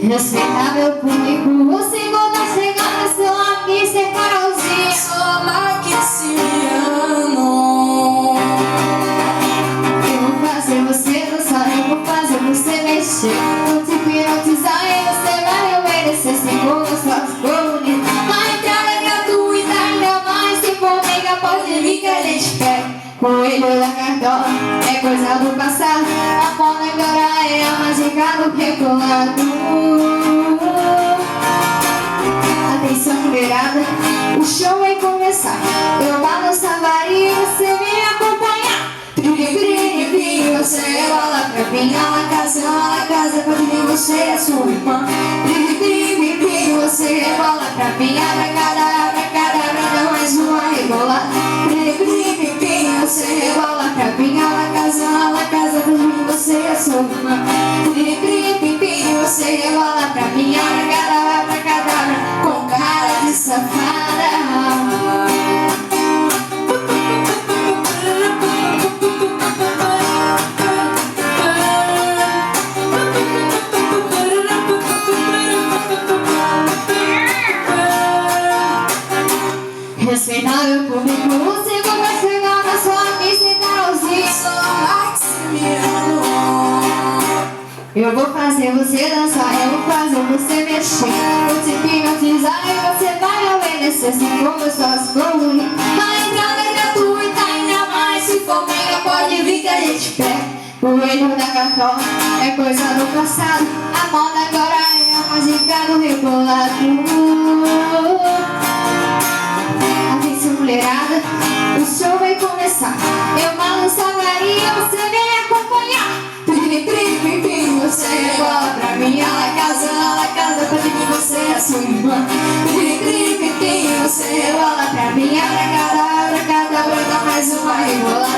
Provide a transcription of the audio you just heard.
Respeitar meu público, o segundo tá chegando, seu aqui, ser Carolzinha. Sou Maximiano. Eu vou fazer você dançar, eu vou fazer você mexer. Vou te hipnotizar e você vai obedecer. Sem gostosa, bonita. A entrada é gratuita, ainda mais se for mega, pode vir que a gente pega. Coelho da cartola é coisa do passado. A moda agora é a mágica do rebolado. Atenção, mulherada, o show vai começar. Eu balanço a varinha e você vem acompanhar. Tri, você rebola pra mim. A casa, pode vir você e a sua irmã. Tri, você rebola pra mim. Abracadabra, dá mais uma rebolada. Tri, você rebola pra mim. A casa, pode vir você e a sua irmã. Tri, você rebola pra mim. Abracadabra, com cara de safada. Respeitar meu público, o segundo vai chegar na sua pista e Carolzinha. Sou Maximiano. Eu vou fazer você dançar, eu vou fazer você mexer. Vou te hipnotizar e você vai obedecer. Sem gostosa, bonita. A entrada é gratuita, ainda mais se for mega, pode vir que a gente pega. O erro da cartola é coisa do passado. A moda agora é a mágica do rebolado. Atenção, mulherada, o show vai começar. Eu balanço a varinha, você vem acompanhar. Tri, você rebola pra mim. A casa, pode vir você e a sua irmã. Tri, você rebola pra mim. Abracadabra, dá mais uma rebolada.